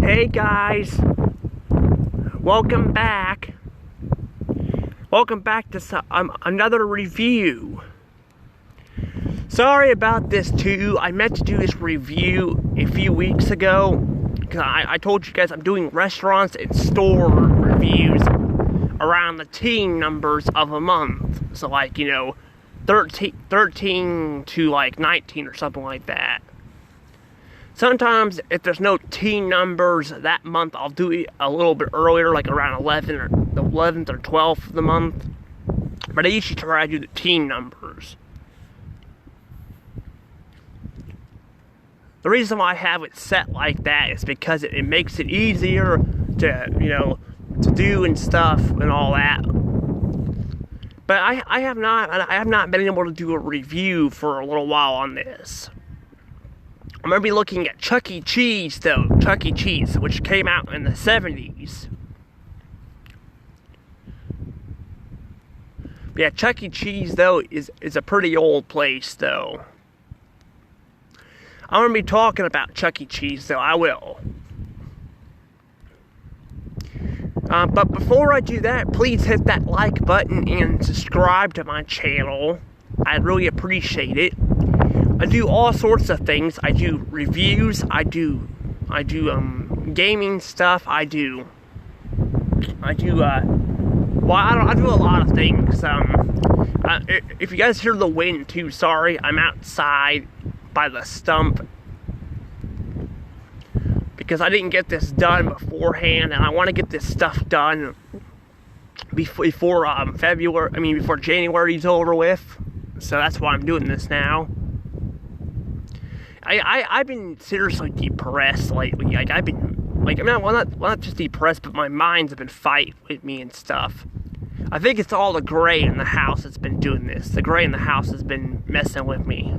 Hey guys, welcome back. Welcome back to another review. Sorry about this too. I meant to do this review a few weeks ago. Cause I told you guys I'm doing restaurants and store reviews around the teen numbers of a month. So 13 to 19 or something like that. Sometimes, if there's no teen numbers that month, I'll do it a little bit earlier, like around 11 or the 11th or 12th of the month. But I usually try to do the teen numbers. The reason why I have it set like that is because it makes it easier to do and stuff and all that. But I have not been able to do a review for a little while on this. I'm going to be looking at Chuck E. Cheese, though. Chuck E. Cheese, which came out in the 70s. But yeah, Chuck E. Cheese, though, is a pretty old place, though. I'm going to be talking about Chuck E. Cheese, though. I will. But before I do that, please hit that like button and subscribe to my channel. I'd really appreciate it. I do all sorts of things. I do reviews. I do gaming stuff. I do a lot of things. If you guys hear the wind too, sorry. I'm outside by the stump because I didn't get this done beforehand, and I want to get this stuff done before January's over with. So that's why I'm doing this now. I've been seriously depressed lately. I'm not just depressed, but my mind's been fighting with me and stuff. I think it's all the gray in the house that's been doing this. The gray in the house has been messing with me.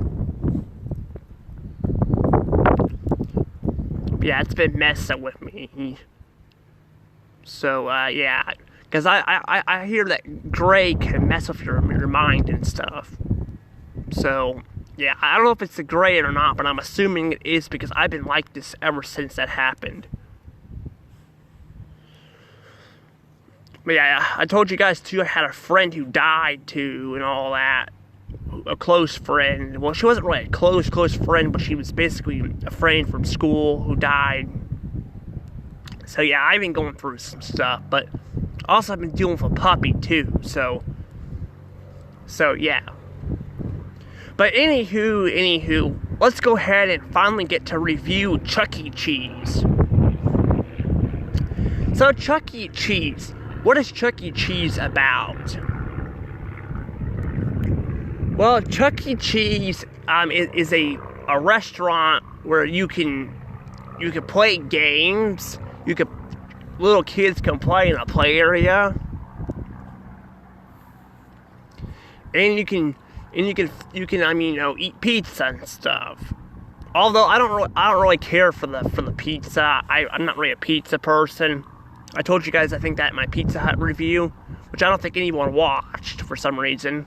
Yeah, it's been messing with me. So, yeah. Because I hear that gray can mess with your mind and stuff. So, yeah, I don't know if it's the gray or not, but I'm assuming it is because I've been like this ever since that happened. But yeah, I told you guys too, I had a friend who died too and all that. A close friend. Well, she wasn't really a close friend, but she was basically a friend from school who died. So yeah, I've been going through some stuff, but also I've been dealing with a puppy too, so yeah. But anywho, let's go ahead and finally get to review Chuck E. Cheese. So Chuck E. Cheese, what is Chuck E. Cheese about? Well, Chuck E. Cheese is a restaurant where you can play games. Little kids can play in a play area, and you can eat pizza and stuff. Although I don't really care for the pizza. I'm not really a pizza person. I told you guys I think that in my Pizza Hut review, which I don't think anyone watched for some reason.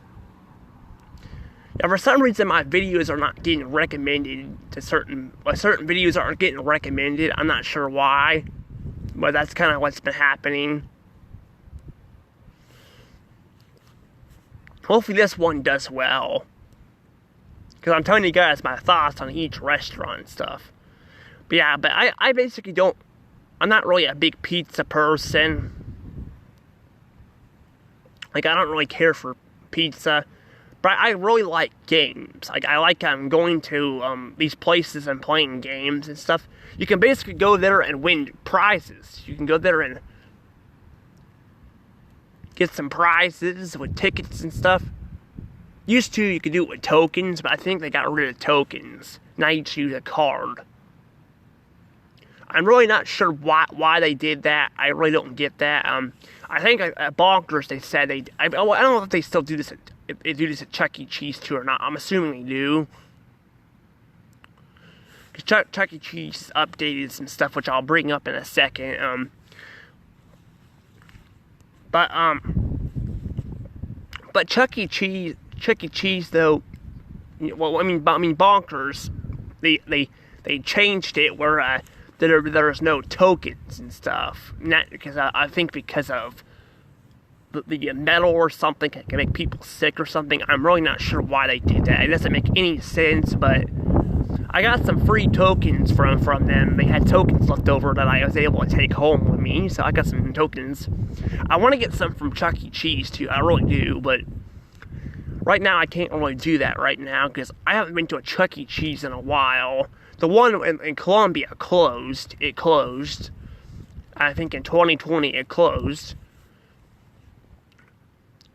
Yeah, for some reason my videos are not getting recommended to certain videos aren't getting recommended. I'm not sure why, but that's kind of what's been happening. Hopefully this one does well, because I'm telling you guys my thoughts on each restaurant and stuff. But yeah, I basically I'm not really a big pizza person. I don't really care for pizza, but I really like games. I like going to these places and playing games and stuff. You can basically go there and win prizes. You can go there and get some prizes with tickets and stuff. Used to, you could do it with tokens, but I think they got rid of tokens. Now you just use a card. I'm really not sure why they did that. I really don't get that. I think at Bonkers they said I don't know if they still do this. If they do this at Chuck E. Cheese too or not. I'm assuming they do. Because Chuck E. Cheese updated some stuff, which I'll bring up in a second. But Chuck E. Cheese though, Bonkers, they changed it where there's no tokens and stuff. Not because I think because of the metal or something can make people sick or something. I'm really not sure why they did that. It doesn't make any sense, but I got some free tokens from them. They had tokens left over that I was able to take home with me, so I got some tokens. I want to get some from Chuck E. Cheese too, I really do, but right now I can't really do that right now because I haven't been to a Chuck E. Cheese in a while. The one in Columbia closed. It closed. I think in 2020 it closed.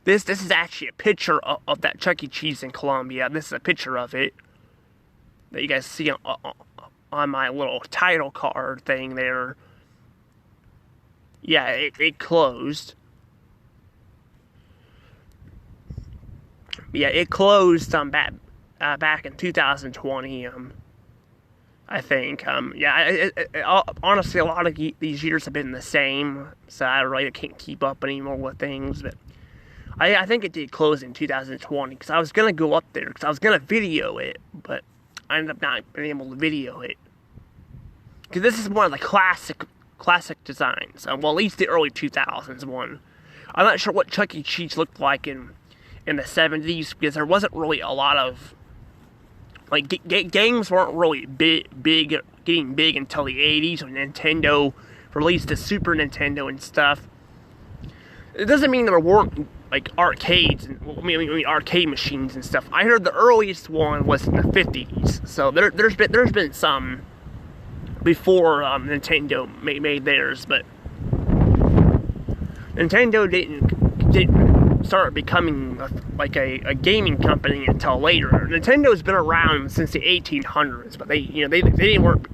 This is actually a picture of that Chuck E. Cheese in Columbia. This is a picture of it that you guys see on my little title card thing there. Yeah, it closed. Yeah, it closed back in 2020. I think. Honestly, a lot of these years have been the same, so I really can't keep up anymore with things, but I think it did close in 2020, because I was going to go up there, because I was going to video it, but I ended up not being able to video it. Because this is one of the classic designs, well, at least the early 2000s one. I'm not sure what Chuck E. Cheese looked like in the 70s, because there wasn't really a lot of, like, games weren't really getting big until the 80s, when Nintendo released the Super Nintendo and stuff. It doesn't mean there weren't, like, arcades, and arcade machines and stuff. I heard the earliest one was in the 50s, so there's been some before Nintendo made theirs, but Nintendo didn't start becoming a gaming company until later. Nintendo's been around since the 1800s, but they weren't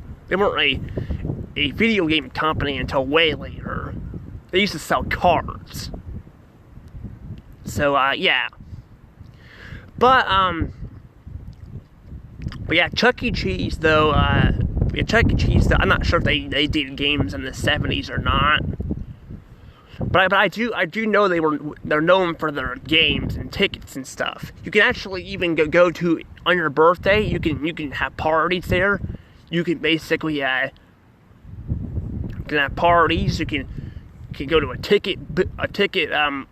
a video game company until way later. They used to sell cards. So, yeah. But yeah, Chuck E. Cheese, though, I'm not sure if they did games in the 70s or not. But I do know they're known for their games and tickets and stuff. You can actually even go to, on your birthday, you can have parties there. You can basically, have parties, you can go to a ticket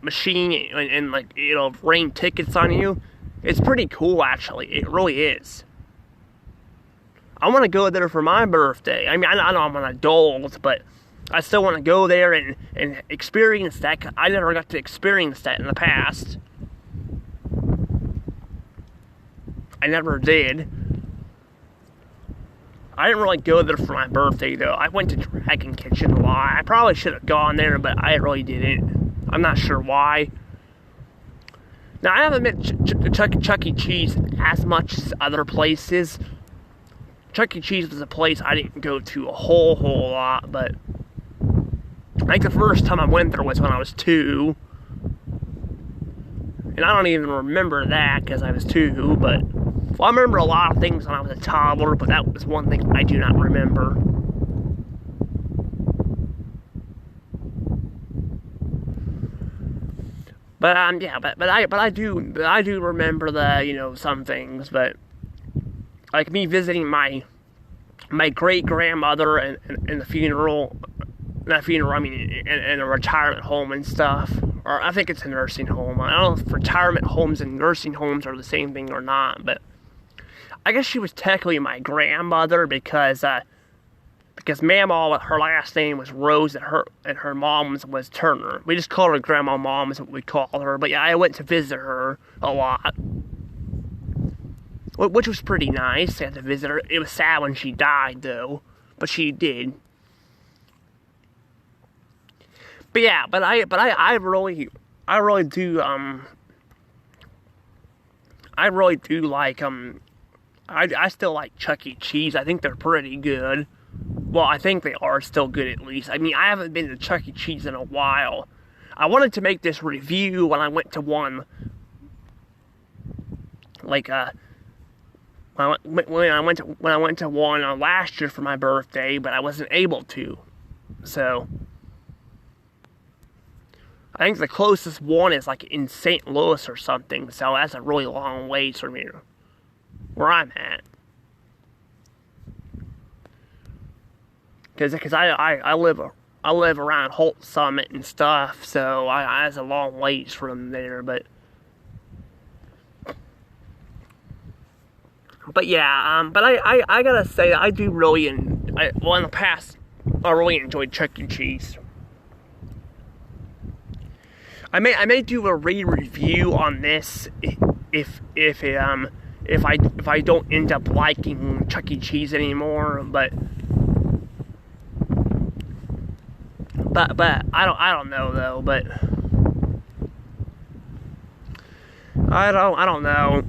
machine and like it'll rain tickets on you. It's pretty cool, actually. It really is. I want to go there for my birthday. I mean, I know I'm an adult, but I still want to go there and experience that. 'Cause I never got to experience that in the past. I never did. I didn't really go there for my birthday, though. I went to Dragon Kitchen a lot. I probably should have gone there, but I really didn't. I'm not sure why. Now, I haven't been to Chuck E. Cheese as much as other places. Chuck E. Cheese was a place I didn't go to a whole lot, but I think the first time I went there was when I was 2. And I don't even remember that because I was 2, but I remember a lot of things when I was a toddler, but that was one thing I do not remember. But yeah, but I do remember some things, but like me visiting my great grandmother in the funeral. Not funeral, I mean, in a retirement home and stuff. Or I think it's a nursing home. I don't know if retirement homes and nursing homes are the same thing or not, but I guess she was technically my grandmother because Mamaw, her last name was Rose and her mom's was Turner. We just call her Grandma Mom is what we call her. But yeah, I went to visit her a lot, which was pretty nice. I had to visit her. It was sad when she died, though, but she did. But yeah, I really do like I still like Chuck E. Cheese. I think they're pretty good. Well, I think they are still good at least. I mean, I haven't been to Chuck E. Cheese in a while. I wanted to make this review when I went to one, like when I went to one last year for my birthday, but I wasn't able to. So I think the closest one is like in St. Louis or something, so that's a really long ways from here, where I'm at. Because I live around Holt Summit and stuff, so I was a long ways from there, but yeah, but I gotta say, I do really, in the past, I really enjoyed Chuck E. Cheese. I may do a re-review on this if I don't end up liking Chuck E. Cheese anymore, but I don't know though, but I don't know.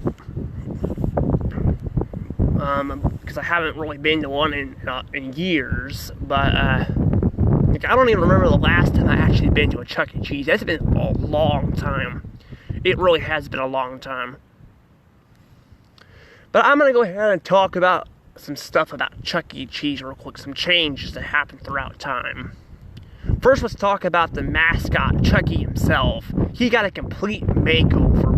Because I haven't really been to one in years, but like, I don't even remember the last time I actually been to a Chuck E. Cheese. That's been a long time. It really has been a long time. But I'm gonna go ahead and talk about some stuff about Chuck E. Cheese real quick, some changes that happened throughout time. First, let's talk about the mascot, Chucky himself. He got a complete makeover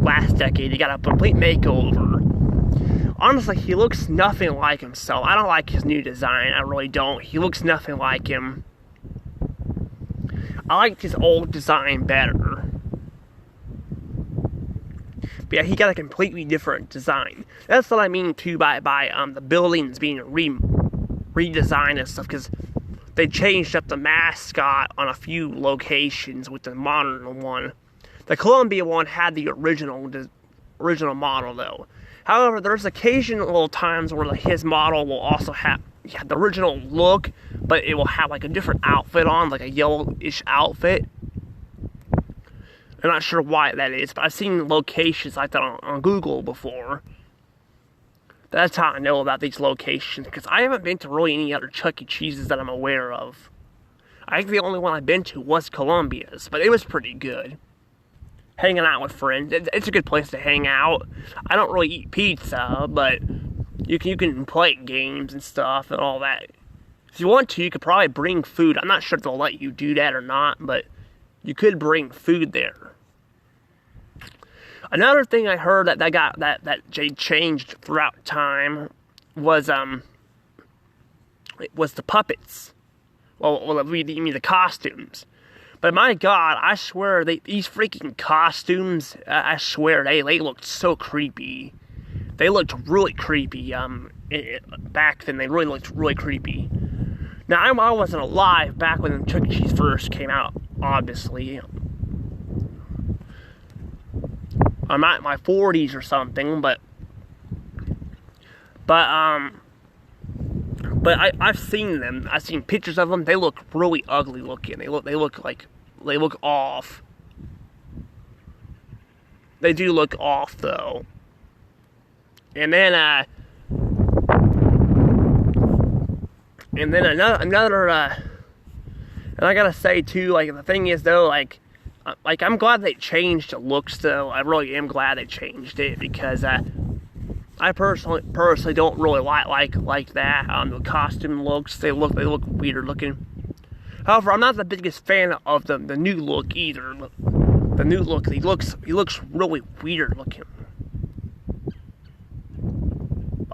last decade. He got a complete makeover. Honestly, he looks nothing like himself. I don't like his new design. I really don't. He looks nothing like him. I liked his old design better. But yeah, he got a completely different design. That's what I mean too by the buildings being redesigned and stuff, because they changed up the mascot on a few locations with the modern one. The Columbia one had the original model though. However, there's occasional times where his model will also have the original look, but it will have like a different outfit on, like a yellowish outfit. I'm not sure why that is, but I've seen locations like that on Google before. That's how I know about these locations, because I haven't been to really any other Chuck E. Cheese's that I'm aware of. I think the only one I've been to was Columbia's, but it was pretty good. Hanging out with friends, it's a good place to hang out. I don't really eat pizza, but you can play games and stuff and all that. If you want to, you could probably bring food. I'm not sure if they'll let you do that or not, but you could bring food there. Another thing I heard that changed throughout time was the puppets. Well, you mean the costumes. But my God, I swear, these freaking costumes, I swear, they looked so creepy. They looked really creepy, back then. They really looked really creepy. Now, I wasn't alive back when Chuck E. Cheese first came out, obviously. I'm at my 40s or something, but I've seen them. I've seen pictures of them. They look really ugly looking. They look off. They do look off though. And then another and I gotta say too, like, the thing is though, like I'm glad they changed the looks though. I really am glad they changed it, because I personally don't really like that. The costume looks, they look weird looking. However, I'm not the biggest fan of the new look either. The new look, he looks really weird looking.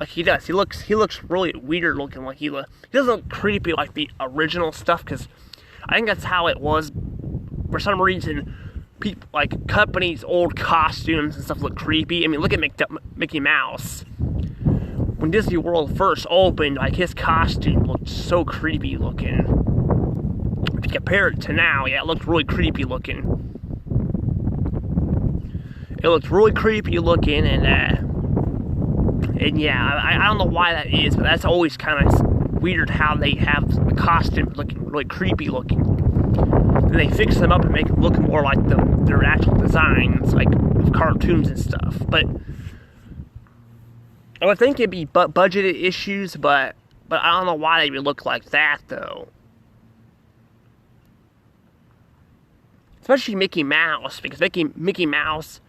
Like he does, he looks really weird looking. Like he doesn't look creepy like the original stuff, because I think that's how it was. For some reason, people, like, companies' old costumes and stuff look creepy. I mean, look at Mickey Mouse. When Disney World first opened, like, his costume looked so creepy looking. If you compare it to now, yeah, it looked really creepy looking. It looked really creepy looking, and yeah, I don't know why that is, but that's always kind of weird how they have the costumes looking really creepy looking. And they fix them up and make it look more like their actual designs, like of cartoons and stuff. But I would think it'd be budgeted issues, but I don't know why they would look like that though. Especially Mickey Mouse, because Mickey Mouse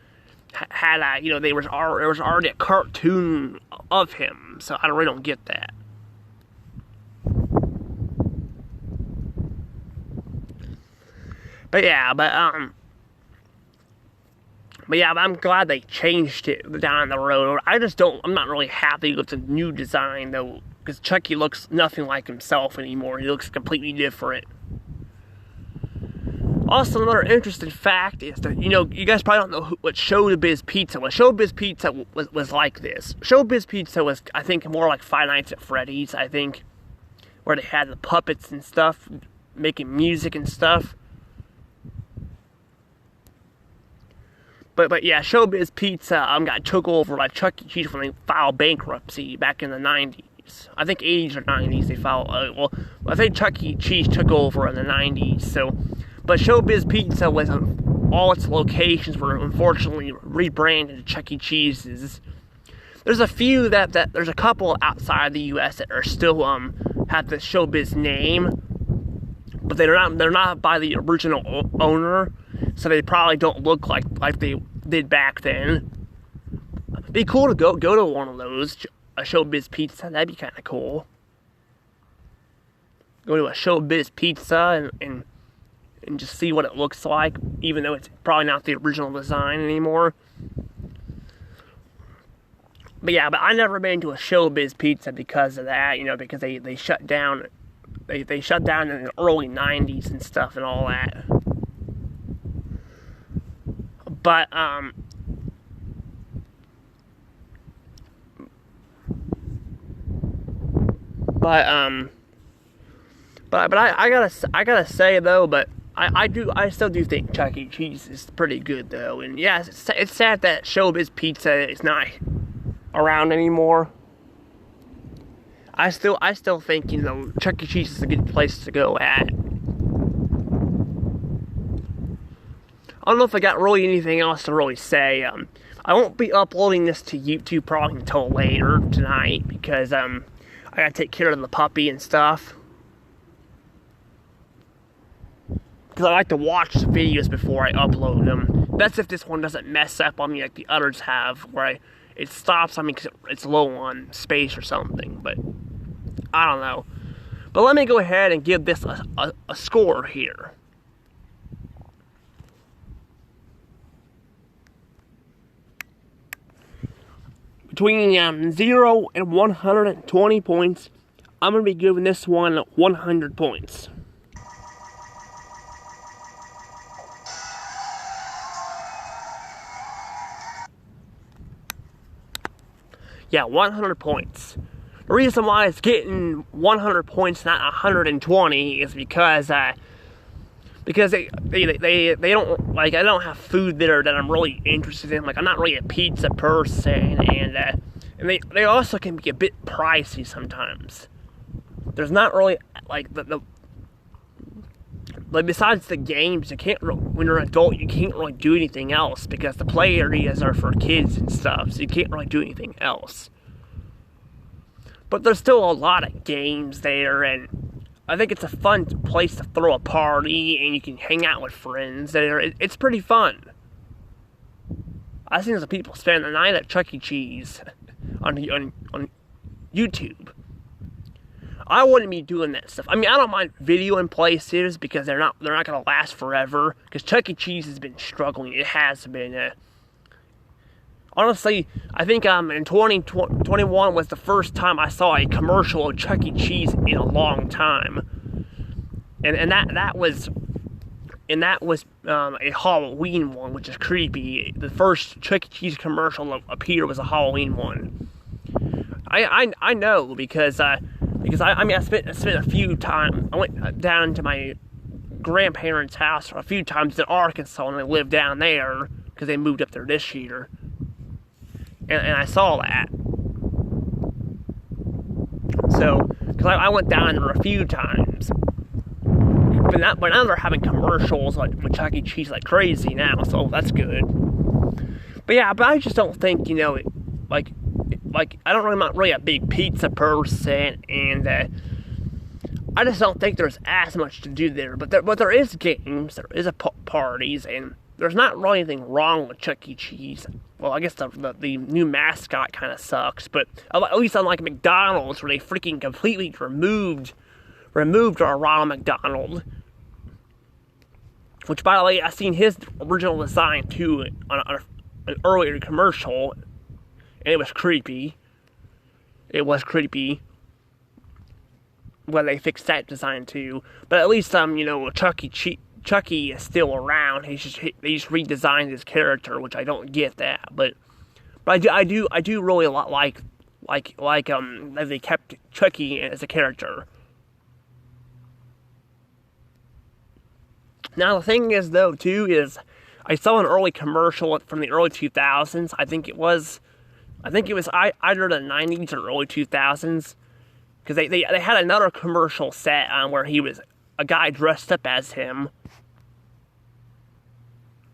had there was already a cartoon of him, so I really don't get that. But yeah, but But yeah, I'm glad they changed it down the road. I'm not really happy with the new design, though, because Chucky looks nothing like himself anymore. He looks completely different. Also, another interesting fact is that, you guys probably don't know what Showbiz Pizza was. Showbiz Pizza was like this. Showbiz Pizza was, I think, more like Five Nights at Freddy's, I think, where they had the puppets and stuff, making music and stuff. But yeah, Showbiz Pizza got took over by Chuck E. Cheese when they filed bankruptcy back in the 90s. I think 80s or 90s they filed. I think Chuck E. Cheese took over in the 90s. But Showbiz Pizza was all its locations were unfortunately rebranded to Chuck E. Cheese's. There's a couple outside the U.S. that are still have the Showbiz name, but they're not by the original owner. So they probably don't look like they did back then. It'd be cool to go to one of those, a Showbiz Pizza. That'd be kind of cool. Go to a Showbiz Pizza and just see what it looks like, even though it's probably not the original design anymore. But I never been to a Showbiz Pizza because of that, because they shut down. They shut down in the early 90s and stuff and all that. But I gotta say though, I still do think Chuck E. Cheese is pretty good though, and yeah, it's sad that Showbiz Pizza is not around anymore. I still think Chuck E. Cheese is a good place to go at. I don't know if I got really anything else to really say. I won't be uploading this to YouTube probably until later tonight because I gotta take care of the puppy and stuff. Because I like to watch the videos before I upload them. That's if this one doesn't mess up on me like the others have, where it stops on me because it's low on space or something. But I don't know. But let me go ahead and give this a score here. Between 0 and 120 points, I'm going to be giving this one 100 points. Yeah, 100 points. The reason why it's getting 100 points, not 120, is because they don't, like, I don't have food there that I'm really interested in. Like, I'm not really a pizza person, and they also can be a bit pricey sometimes. There's not really, like, like, besides the games, when you're an adult, you can't really do anything else, because the play areas are for kids and stuff, so you can't really do anything else. But there's still a lot of games there, and I think it's a fun place to throw a party, and you can hang out with friends there. It's pretty fun. I've seen some people spend the night at Chuck E. Cheese on YouTube. I wouldn't be doing that stuff. I mean, I don't mind videoing places because they're not gonna last forever. Because Chuck E. Cheese has been struggling. It has been. Honestly, I think in 2021 was the first time I saw a commercial of Chuck E. Cheese in a long time, and that was a Halloween one, which is creepy. The first Chuck E. Cheese commercial appeared was a Halloween one. I know because I spent a few times. I went down to my grandparents' house a few times in Arkansas, and they live down there because they moved up there this year. And I saw that. So, because I went down there a few times. But now they're having commercials with Chuck E. Cheese like crazy now, so that's good. But I just don't think, like I'm not really a big pizza person, and I just don't think there's as much to do there. But there is games, there is parties, and there's not really anything wrong with Chuck E. Cheese. Well, I guess the new mascot kind of sucks, but at least unlike McDonald's, where they freaking completely removed our Ronald McDonald. Which, by the way, I seen his original design too an earlier commercial, and it was creepy. It was creepy. Well, they fixed that design too, but at least Chucky is still around. They just redesigned his character, which I don't get that, but I do really like that they kept Chucky as a character. Now the thing is though too is I saw an early commercial from the early 2000s. I think it was either the 90s or early 2000s, because they had another commercial set where he was a guy dressed up as him,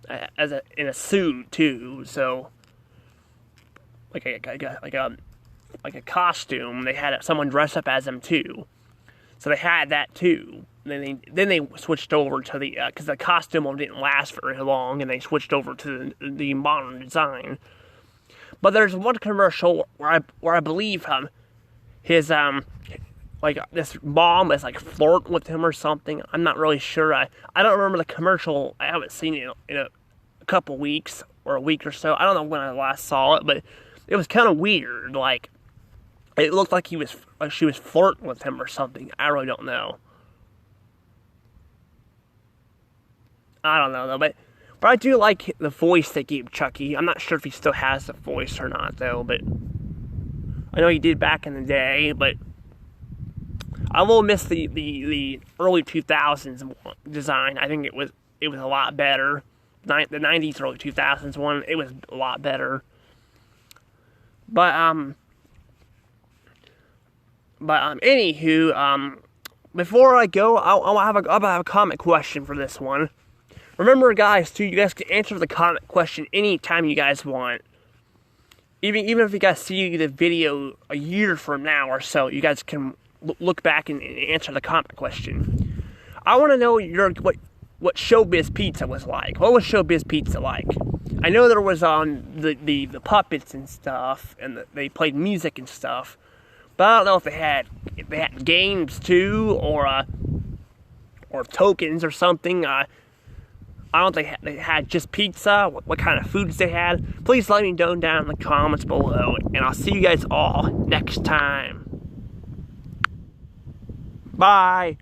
in a suit too. So like a costume. They had someone dressed up as him too. So they had that too. Then they switched over to the because the costume didn't last very long, and they switched over to the modern design. But there's one commercial where I believe his like this mom is like flirting with him or something. I'm not really sure. I don't remember the commercial. I haven't seen it in a couple weeks or a week or so. I don't know when I last saw it, but it was kind of weird. Like it looked like she was flirting with him or something. I really don't know. I don't know though, but I do like the voice they gave Chucky. I'm not sure if he still has the voice or not though, but I know he did back in the day. But I will miss the early 2000s design. I think it was a lot better. The 90s, early 2000s one, it was a lot better. But anywho, before I go, I'll have a comment question for this one. Remember, guys, too, you guys can answer the comment question anytime you guys want. Even if you guys see the video a year from now or so, you guys can look back and answer the comment question. I want to know what Showbiz Pizza was like. What was Showbiz Pizza like? I know there was the puppets and stuff, and they played music and stuff, but I don't know if they had games too, or tokens or something. I don't think they had just pizza. What kind of foods they had? Please let me know down in the comments below, and I'll see you guys all next time. Bye.